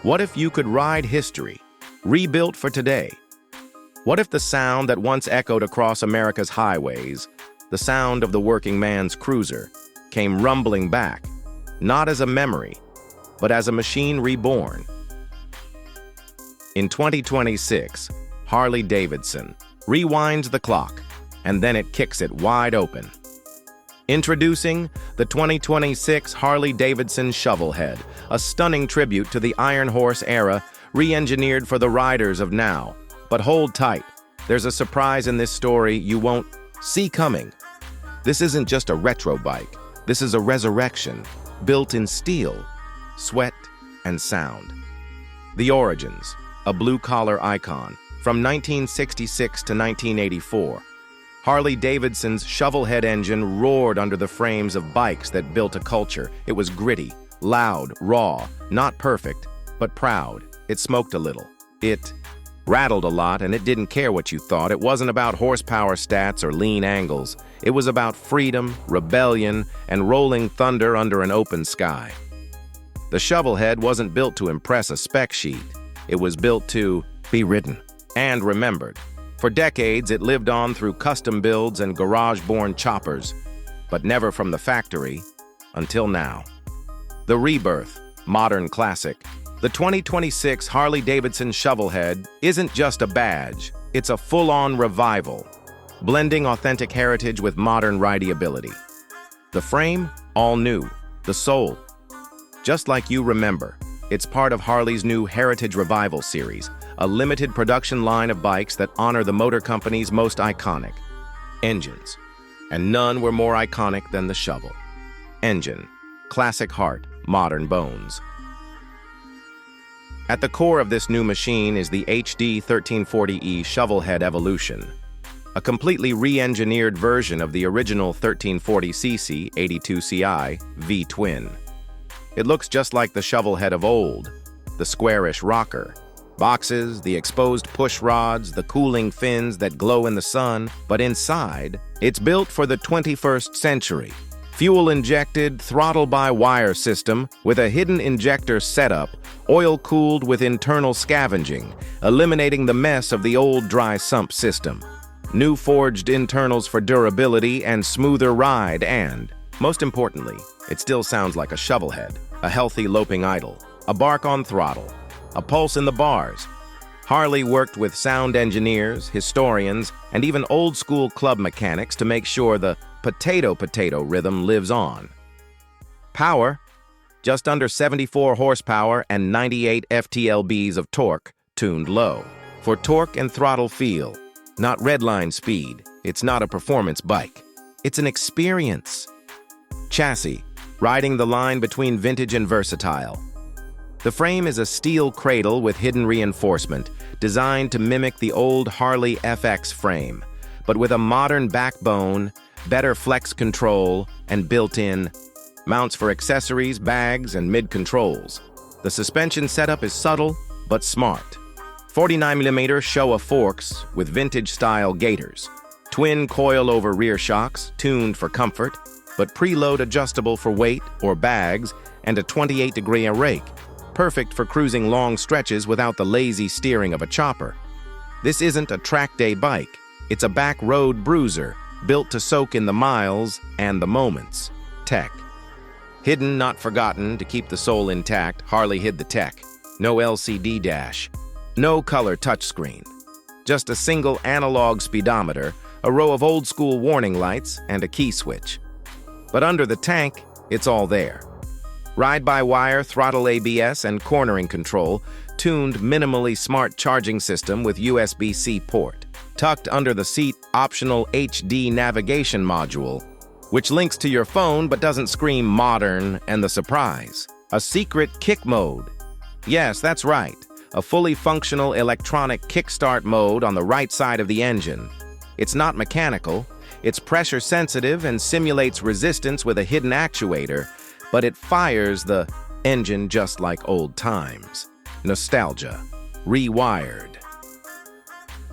What if you could ride history, rebuilt for today? What if the sound that once echoed across America's highways, the sound of the working man's cruiser, came rumbling back, not as a memory, but as a machine reborn? In 2026, Harley Davidson rewinds the clock, and then it kicks it wide open. Introducing the 2026 Harley Davidson Shovelhead, a stunning tribute to the Iron Horse era, re-engineered for the riders of now. But hold tight, there's a surprise in this story you won't see coming. This isn't just a retro bike, this is a resurrection, built in steel, sweat, and sound. The origins, a blue-collar icon, from 1966 to 1984. Harley Davidson's Shovelhead engine roared under the frames of bikes that built a culture. It was gritty, loud, raw, not perfect, but proud. It smoked a little. It rattled a lot, and it didn't care what you thought. It wasn't about horsepower stats or lean angles. It was about freedom, rebellion, and rolling thunder under an open sky. The Shovelhead wasn't built to impress a spec sheet. It was built to be ridden and remembered. For decades, it lived on through custom builds and garage-born choppers, but never from the factory, until now. The Rebirth, modern classic. The 2026 Harley Davidson Shovelhead isn't just a badge, it's a full-on revival, blending authentic heritage with modern rideability. The frame, all new. The soul, just like you remember. It's part of Harley's new Heritage Revival series, a limited production line of bikes that honor the motor company's most iconic engines. And none were more iconic than the Shovel. Engine, classic heart, modern bones. At the core of this new machine is the HD 1340E Shovelhead Evolution, a completely re-engineered version of the original 1340cc 82Ci V-twin. It looks just like the Shovelhead of old, the squarish rocker, boxes, the exposed push rods, the cooling fins that glow in the sun, but inside, it's built for the 21st century. Fuel-injected, throttle-by-wire system with a hidden injector setup, oil-cooled with internal scavenging, eliminating the mess of the old dry sump system. New forged internals for durability and smoother ride, and, most importantly, it still sounds like a Shovelhead, a healthy loping idle, a bark on throttle, a pulse in the bars. Harley worked with sound engineers, historians, and even old-school club mechanics to make sure the potato rhythm lives on. Power, just under 74 horsepower and 98 FTLBs of torque, tuned low. For torque and throttle feel, not redline speed. It's not a performance bike. It's an experience. Chassis, riding the line between vintage and versatile. The frame is a steel cradle with hidden reinforcement, designed to mimic the old Harley FX frame, but with a modern backbone, better flex control, and built-in mounts for accessories, bags, and mid-controls. The suspension setup is subtle, but smart. 49mm Showa forks with vintage-style gaiters. Twin coil-over rear shocks, tuned for comfort, but preload adjustable for weight or bags, and a 28-degree rake, perfect for cruising long stretches without the lazy steering of a chopper. This isn't a track day bike, it's a back road bruiser, built to soak in the miles and the moments. Tech. Hidden, not forgotten, to keep the soul intact, Harley hid the tech. No LCD dash, no color touchscreen, just a single analog speedometer, a row of old-school warning lights, and a key switch. But under the tank, it's all there. Ride-by-wire throttle ABS and cornering control, tuned minimally smart charging system with USB-C port. Tucked under the seat, optional HD navigation module, which links to your phone but doesn't scream modern, and the surprise, a secret kick mode. Yes, that's right, a fully functional electronic kickstart mode on the right side of the engine. It's not mechanical, it's pressure sensitive and simulates resistance with a hidden actuator, but it fires the engine just like old times. Nostalgia. Rewired.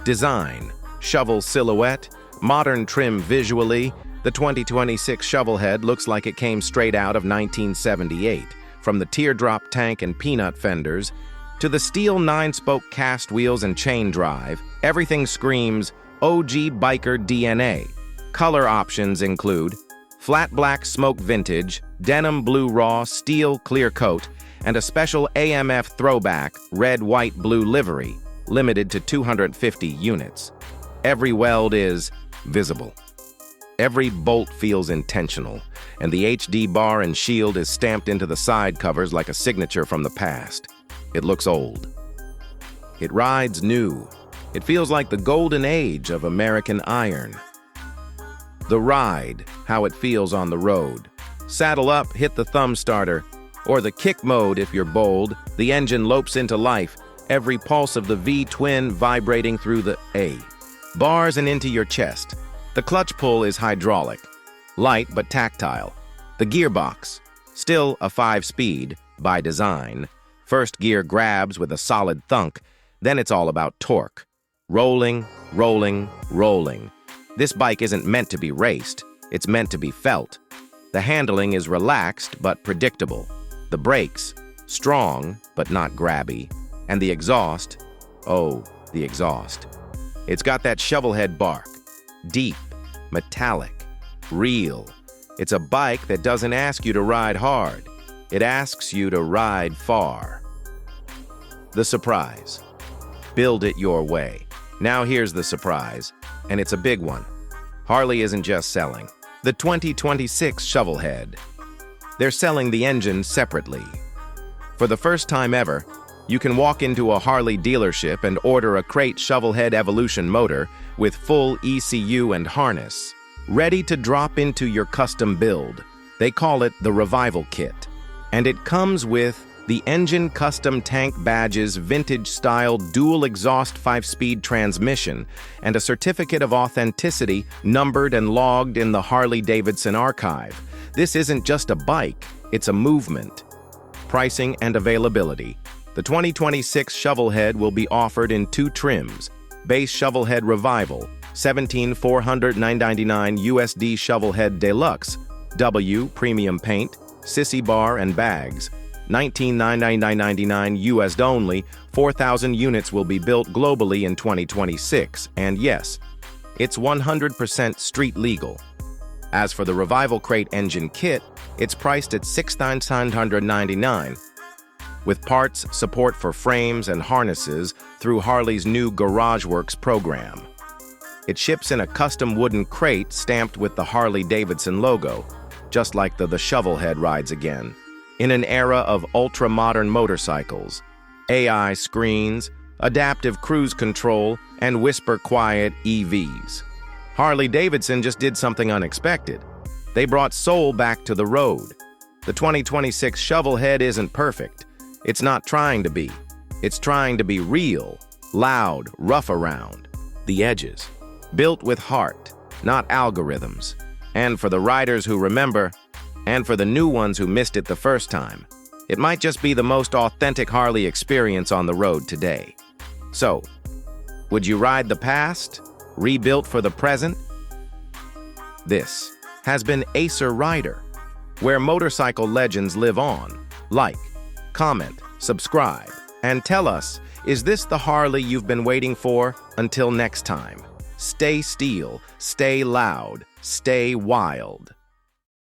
Design. Shovel silhouette. Modern trim visually. The 2026 Shovelhead looks like it came straight out of 1978. From the teardrop tank and peanut fenders, To the steel 9-spoke cast wheels and chain drive, everything screams OG biker DNA. Color options include flat black smoke vintage, denim blue raw steel clear coat, and a special AMF throwback red, white, blue livery, limited to 250 units. Every weld is visible. Every bolt feels intentional, and the HD bar and shield is stamped into the side covers like a signature from the past. It looks old. It rides new. It feels like the golden age of American iron. The ride, how it feels on the road. Saddle up, hit the thumb starter, or the kick mode if you're bold. The engine lopes into life, every pulse of the V-twin vibrating through the A bars and into your chest. The clutch pull is hydraulic, light but tactile. The gearbox, still a 5-speed by design. First gear grabs with a solid thunk, then it's all about torque. Rolling, rolling, rolling. This bike isn't meant to be raced, it's meant to be felt. The handling is relaxed but predictable. The brakes, strong but not grabby. And the exhaust, oh, the exhaust. It's got that shovelhead bark. Deep, metallic, real. It's a bike that doesn't ask you to ride hard. It asks you to ride far. The surprise. Build it your way. Now here's the surprise, and it's a big one. Harley isn't just selling the 2026 Shovelhead. They're selling the engine separately. For the first time ever, you can walk into a Harley dealership and order a crate Shovelhead Evolution motor with full ECU and harness, ready to drop into your custom build. They call it the Revival Kit, and it comes with the engine custom tank badges, vintage-style dual exhaust 5-speed transmission, and a certificate of authenticity numbered and logged in the Harley Davidson archive. This isn't just a bike, it's a movement. Pricing and availability. The 2026 Shovelhead will be offered in 2 trims. Base Shovelhead Revival, $17,499 USD Shovelhead Deluxe, W premium paint, sissy bar and bags, $19,999 US only. 4,000 units will be built globally in 2026, and yes, it's 100% street legal. As for the Revival Crate engine kit, it's priced at $6,999, with parts, support for frames and harnesses through Harley's new GarageWorks program. It ships in a custom wooden crate stamped with the Harley Davidson logo, just like the Shovelhead rides again. In an era of ultra-modern motorcycles, AI screens, adaptive cruise control, and whisper-quiet EVs, Harley Davidson just did something unexpected. They brought soul back to the road. The 2026 Shovelhead isn't perfect. It's not trying to be. It's trying to be real, loud, rough around the edges. Built with heart, not algorithms. And for the riders who remember, and for the new ones who missed it the first time, it might just be the most authentic Harley experience on the road today. So, would you ride the past, rebuilt for the present? This has been Acer Rider, where motorcycle legends live on. Like, comment, subscribe, and tell us, is this the Harley you've been waiting for? Until next time, stay steel, stay loud, stay wild.